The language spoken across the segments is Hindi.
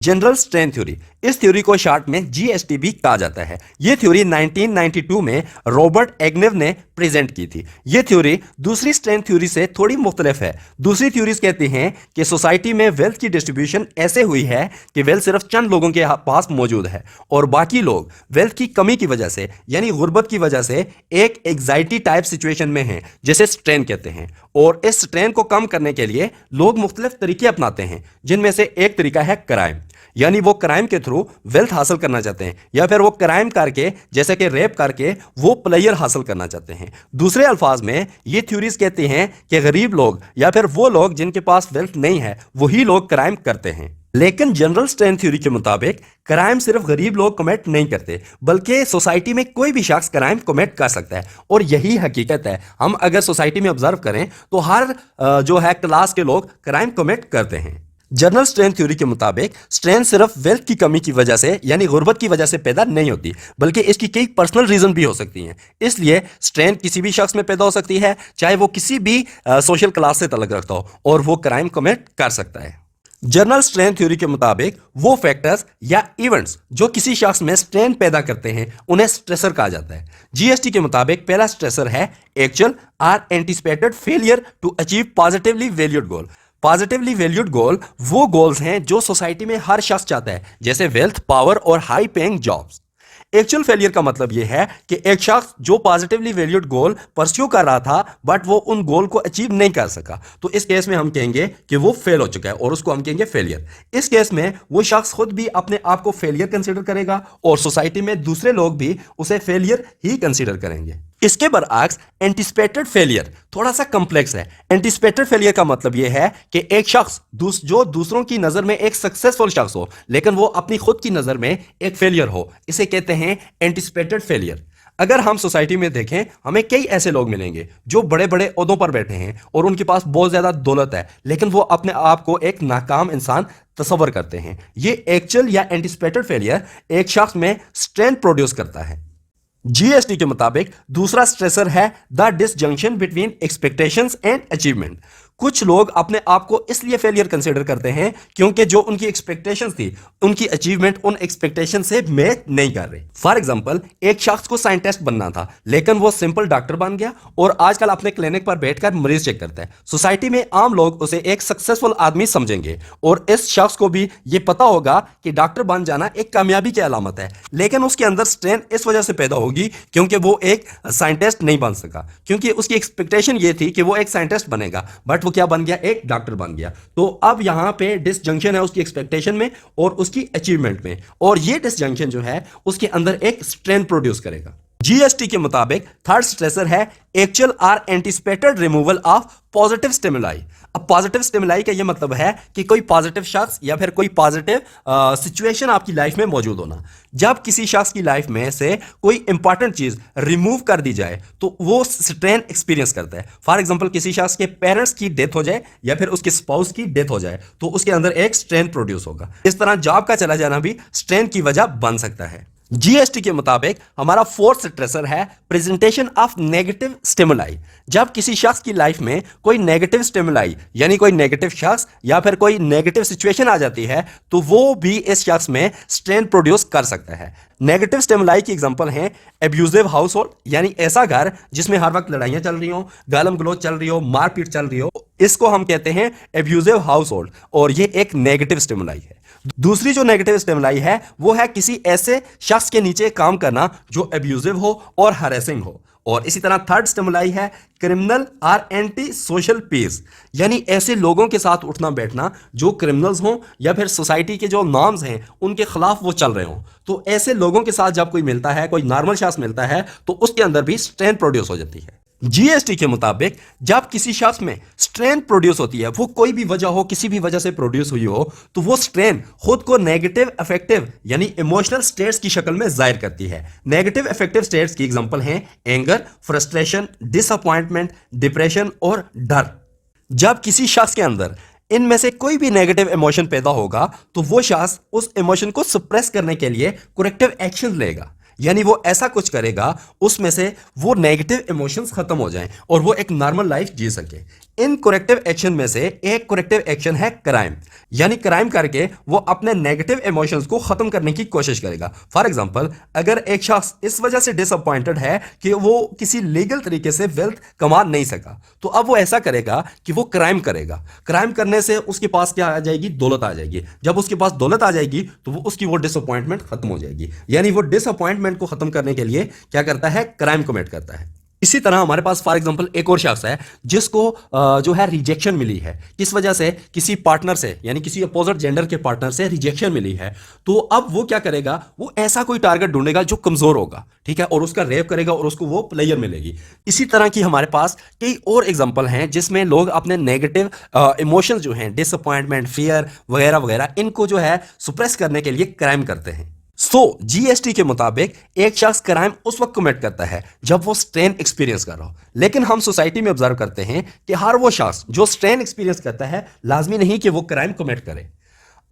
जनरल स्ट्रेन थ्योरी, इस थ्योरी को शॉर्ट में जीएसटी भी कहा जाता है। यह थ्योरी 1992 में रॉबर्ट एग्नेव ने प्रेजेंट की थी। यह थ्योरी दूसरी स्ट्रेन थ्योरी से थोड़ी मुख्तलिफ है। दूसरी थ्योरीज कहती हैं कि सोसाइटी में वेल्थ की डिस्ट्रीब्यूशन ऐसे हुई है कि वेल्थ सिर्फ चंद लोगों के पास मौजूद है और बाकी लोग वेल्थ की कमी की वजह से यानी गुर्बत की वजह से एक एग्जाइटी टाइप सिचुएशन में हैं, जिसे स्ट्रेन कहते हैं। और इस स्ट्रेन को कम करने के लिए लोग मुख्तलिफ तरीके अपनाते हैं, जिनमें से एक तरीका है क्राइम, यानी वो क्राइम के थ्रू वेल्थ हासिल करना चाहते हैं या फिर वो क्राइम करके जैसे कि रेप करके वो प्लेयर हासिल करना चाहते हैं। दूसरे अल्फाज में ये थ्योरीज कहती हैं कि गरीब लोग या फिर वो लोग जिनके पास वेल्थ नहीं है वही लोग क्राइम करते हैं। लेकिन जनरल स्ट्रेन थ्योरी के मुताबिक क्राइम सिर्फ गरीब लोग कमिट नहीं करते, बल्कि सोसाइटी में कोई भी शख्स क्राइम कमिट कर सकता है। और यही हकीकत है। हम अगर सोसाइटी में ऑब्जर्व करें तो हर जो है क्लास के लोग क्राइम कमिट करते हैं। जनरल स्ट्रेन थ्योरी के मुताबिक स्ट्रेन सिर्फ वेल्थ की कमी की वजह से यानी गुर्बत की वजह से पैदा नहीं होती, बल्कि इसकी कई पर्सनल रीजन भी हो सकती हैं। इसलिए स्ट्रेन किसी भी शख्स में पैदा हो सकती है, चाहे वो किसी भी सोशल क्लास से ताल्लुक रखता हो, और वो क्राइम कमिट कर सकता है। जनरल स्ट्रेन थ्योरी के मुताबिक वो फैक्टर्स या इवेंट्स जो किसी शख्स में स्ट्रेन पैदा करते हैं उन्हें स्ट्रेसर कहा जाता है। जीएसटी के मुताबिक पहला स्ट्रेसर है actual are anticipated failure to achieve positively valued goal. Positively valued goal वो गोल्स हैं जो सोसाइटी में हर शख्स चाहता है, जैसे वेल्थ, पावर और high paying jobs. Actual failure का मतलब यह है कि एक शख्स जो पॉजिटिवली वैल्यूड गोल परस्यू कर रहा था बट वो उन गोल को अचीव नहीं कर सका, तो इस केस में हम कहेंगे कि वो फेल हो चुका है और उसको हम कहेंगे फेलियर। इस केस में वो शख्स खुद भी अपने आप को फेलियर कंसीडर करेगा और सोसाइटी में दूसरे लोग भी उसे फेलियर ही कंसीडर करेंगे। इसके बरअक्स एंटिसिपेटेड फेलियर थोड़ा सा कॉम्प्लेक्स है। एंटिसिपेटेड फेलियर का मतलब यह है कि एक शख्स जो दूसरों की नजर में एक सक्सेसफुल शख्स हो लेकिन वो अपनी खुद की नजर में एक फेलियर हो, इसे कहते हैं एंटिसिपेटेड फेलियर। अगर हम सोसाइटी में देखें, हमें कई ऐसे लोग मिलेंगे जो बड़े बड़े ओहदों पर बैठे हैं और उनके पास बहुत ज्यादा दौलत है, लेकिन वो अपने आप को एक नाकाम इंसान तस्वर करते हैं। ये एक्चुअल या एंटिसिपेटेड फेलियर एक शख्स में स्ट्रेन प्रोड्यूस करता है। जीएसटी के मुताबिक दूसरा स्ट्रेसर है the disjunction between expectations and achievement. कुछ लोग अपने आप को इसलिए फेलियर कंसीडर करते हैं क्योंकि जो उनकी एक्सपेक्टेशंस थी उनकी अचीवमेंट उन एक्सपेक्टेशन से मैच नहीं कर रही। फॉर एग्जांपल, एक शख्स को साइंटिस्ट बनना था लेकिन वो सिंपल डॉक्टर बन गया और आजकल अपने क्लिनिक पर बैठकर मरीज चेक करता है। सोसाइटी में आम लोग उसे एक सक्सेसफुल आदमी समझेंगे और इस शख्स को भी ये पता होगा कि डॉक्टर बन जाना एक कामयाबी की अलामत है, लेकिन उसके अंदर स्ट्रेन इस वजह से पैदा होगी क्योंकि वो एक साइंटिस्ट नहीं बन सका, क्योंकि उसकी एक्सपेक्टेशन ये थी कि वो एक साइंटिस्ट बनेगा बट क्या बन गया, एक डॉक्टर बन गया। तो अब यहां पे डिसजंक्शन है उसकी एक्सपेक्टेशन में और उसकी अचीवमेंट में, और ये डिसजंक्शन जो है उसके अंदर एक स्ट्रेन प्रोड्यूस करेगा। जीएसटी के मुताबिक थर्ड स्ट्रेसर है actual are anticipated removal of positive stimuli. अब पॉजिटिव स्टिमुलाई का यह मतलब है कि कोई पॉजिटिव शख्स या फिर कोई पॉजिटिव सिचुएशन आपकी लाइफ में मौजूद होना। जब किसी शख्स की लाइफ में से कोई इंपॉर्टेंट चीज रिमूव कर दी जाए तो वो स्ट्रेन एक्सपीरियंस करता है। फॉर एग्जांपल, किसी शख्स के पेरेंट्स की डेथ हो जाए या फिर उसके स्पाउस की डेथ हो जाए तो उसके अंदर एक स्ट्रेन प्रोड्यूस होगा। इस तरह जॉब का चला जाना भी स्ट्रेन की वजह बन सकता है। जीएसटी के मुताबिक हमारा फोर्थ स्ट्रेसर है प्रेजेंटेशन ऑफ नेगेटिव स्टिमुलाई। जब किसी शख्स की लाइफ में कोई नेगेटिव स्टिमुलाई यानी कोई नेगेटिव शख्स या फिर कोई नेगेटिव सिचुएशन आ जाती है तो वो भी इस शख्स में स्ट्रेन प्रोड्यूस कर सकता है। नेगेटिव स्टिमुलाई की एग्जांपल है एब्यूजिव हाउस होल्ड, यानी ऐसा घर जिसमें हर वक्त लड़ाइयां चल रही हो, गालम गलौज चल रही हो, मारपीट चल रही हो, इसको हम कहते हैं एब्यूजिव हाउस होल्ड, और ये एक नेगेटिव स्टिमुलाई है। दूसरी जो नेगेटिव स्टिमुलाई है वो है किसी ऐसे शख्स के नीचे काम करना जो एब्यूजिव हो और हरेसिंग हो। और इसी तरह थर्ड स्टिमुलाई है क्रिमिनल और एंटी सोशल पीस, यानी ऐसे लोगों के साथ उठना बैठना जो क्रिमिनल्स हों या फिर सोसाइटी के जो नॉर्म्स हैं उनके खिलाफ वो चल रहे हों। तो ऐसे लोगों के साथ जब कोई मिलता है, कोई नॉर्मल शख्स मिलता है, तो उसके अंदर भी स्ट्रेन प्रोड्यूस हो जाती है। जीएसटी के मुताबिक जब किसी शख्स में स्ट्रेन प्रोड्यूस होती है, वो कोई भी वजह हो, किसी भी वजह से प्रोड्यूस हुई हो, तो वो स्ट्रेन खुद को नेगेटिव अफेक्टिव यानी इमोशनल स्टेट्स की शक्ल में जाहिर करती है। नेगेटिव अफेक्टिव स्टेट्स की एग्जांपल हैं एंगर, फ्रस्ट्रेशन, डिसअपॉइंटमेंट, डिप्रेशन और डर। जब किसी शख्स के अंदर इनमें से कोई भी नेगेटिव इमोशन पैदा होगा तो वो शख्स उस इमोशन को सप्रेस करने के लिए करेक्टिव एक्शन लेगा, यानी वो ऐसा कुछ करेगा उसमें से वो नेगेटिव इमोशंस खत्म हो जाएं और वो एक नॉर्मल लाइफ जी सके। इन करेक्टिव एक्शन में से एक करेक्टिव एक्शन है क्राइम, यानी क्राइम करके वो अपने नेगेटिव इमोशंस को खत्म करने की कोशिश करेगा। फॉर एग्जांपल, अगर एक शख्स इस वजह से डिसअपॉइंटेड है कि वो किसी लीगल तरीके से वेल्थ कमा नहीं सका, तो अब वो ऐसा करेगा कि वो क्राइम करेगा। क्राइम करने से उसके पास क्या आ जाएगी? दौलत आ जाएगी। जब उसके पास दौलत आ जाएगी तो वो उसकी वो डिसअपॉइंटमेंट खत्म हो जाएगी, यानी वो डिसअपॉइंटमेंट को खत्म करने के लिए क्या करता है? क्राइम कमिट करता है। इसी तरह हमारे पास फॉर एग्जांपल एक और शख्स है जिसको जो है रिजेक्शन मिली है, किस वजह से? किसी पार्टनर से, यानी किसी अपोजिट जेंडर के पार्टनर से रिजेक्शन मिली है। तो अब वो क्या करेगा? वो ऐसा कोई टारगेट ढूंढेगा जो कमजोर होगा, ठीक है, और उसका रेप करेगा और उसको वो प्लेयर मिलेगी। इसी तरह की हमारे पास कई और एग्जांपल हैं जिसमें लोग अपने नेगेटिव इमोशंस जो हैं, डिसअपॉइंटमेंट, फियर वगैरह वगैरह, इनको जो है सुप्रेस करने के लिए क्राइम करते हैं। जीएसटी के मुताबिक एक शख्स क्राइम उस वक्त कमिट करता है जब वो स्ट्रेन एक्सपीरियंस कर रहा हो, लेकिन हम सोसाइटी में ऑब्जर्व करते हैं कि हर वो शख्स जो स्ट्रेन एक्सपीरियंस करता है लाजमी नहीं कि वो क्राइम कमिट करे।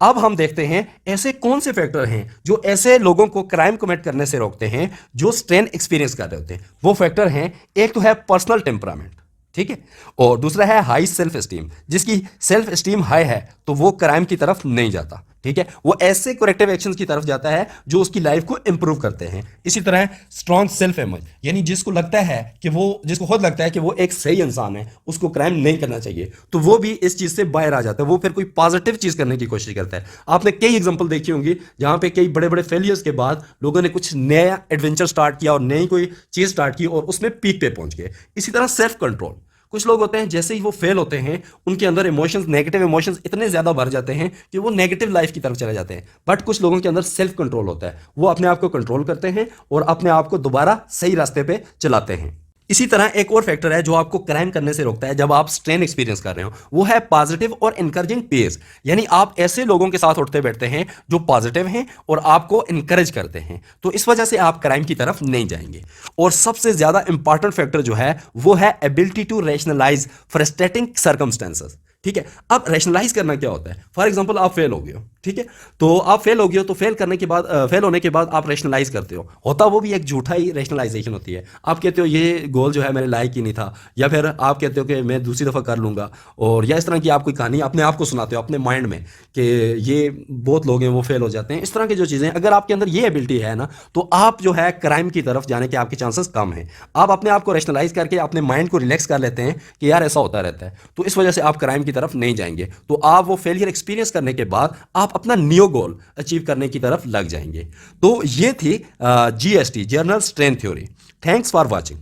अब हम देखते हैं ऐसे कौन से फैक्टर हैं जो ऐसे लोगों को क्राइम कमिट करने से रोकते हैं जो स्ट्रेन एक्सपीरियंस कर रहे होते हैं। वो फैक्टर हैं, एक तो है पर्सनल टेम्परामेंट, ठीक है, और दूसरा है हाई सेल्फ एस्टीम। जिसकी सेल्फ एस्टीम हाई है तो वो क्राइम की तरफ नहीं जाता, ठीक है, वो ऐसे करेक्टिव एक्शंस की तरफ जाता है जो उसकी लाइफ को इंप्रूव करते हैं। इसी तरह स्ट्रॉन्ग सेल्फ इमेज, यानी जिसको लगता है कि जिसको खुद लगता है कि वो एक सही इंसान है, उसको क्राइम नहीं करना चाहिए, तो वो भी इस चीज से बाहर आ जाता है, वो फिर कोई पॉजिटिव चीज करने की कोशिश करता है। आपने कई एग्जांपल देखी होंगी जहां पे कई बड़े बड़े फेलियर्स के बाद लोगों ने कुछ नया एडवेंचर स्टार्ट किया और नई कोई चीज स्टार्ट की और उसमें पीक पे पहुंच गए। इसी तरह सेल्फ कंट्रोल, कुछ लोग होते हैं जैसे ही वो फेल होते हैं उनके अंदर इमोशंस, नेगेटिव इमोशंस इतने ज्यादा भर जाते हैं कि वो नेगेटिव लाइफ की तरफ चले जाते हैं। बट कुछ लोगों के अंदर सेल्फ कंट्रोल होता है, वो अपने आप को कंट्रोल करते हैं और अपने आप को दोबारा सही रास्ते पे चलाते हैं। इसी तरह एक और फैक्टर है जो आपको क्राइम करने से रोकता है जब आप स्ट्रेन एक्सपीरियंस कर रहे हो, वो है पॉजिटिव और इनकरेजिंग पेयर्स, यानी आप ऐसे लोगों के साथ उठते बैठते हैं जो पॉजिटिव हैं और आपको इनकरेज करते हैं, तो इस वजह से आप क्राइम की तरफ नहीं जाएंगे। और सबसे ज्यादा इंपॉर्टेंट फैक्टर जो है वो है ability to rationalise frustrating circumstances, ठीक है। अब रैशनलाइज करना क्या होता है? फॉर एग्जांपल आप फेल हो गए हो, ठीक है, तो आप फेल हो गए हो तो फेल होने के बाद आप रैशनलाइज करते हो, होता वो भी एक झूठा ही रैशनलाइजेशन होती है। आप कहते हो ये गोल जो है मेरे लायक ही नहीं था, या फिर आप कहते हो कि मैं दूसरी दफ़ा कर लूँगा, और या इस तरह की आप कोई कहानी अपने आप को सुनाते हो अपने माइंड में कि ये बहुत लोग हैं वो फेल हो जाते हैं। इस तरह की जो चीज़ें, अगर आपके अंदर ये एबिलिटी है ना, तो आप जो है क्राइम की तरफ जाने के आपके चांसेस कम हैं। आप अपने आप को रैशनलाइज करके अपने माइंड को रिलैक्स कर लेते हैं कि यार ऐसा होता रहता है, तो इस वजह से आप क्राइम की तरफ नहीं जाएंगे। तो आप वो फेलियर एक्सपीरियंस करने के बाद आप अपना न्यू गोल अचीव करने की तरफ लग जाएंगे। तो ये थी GST, journal strain theory. Thanks for watching.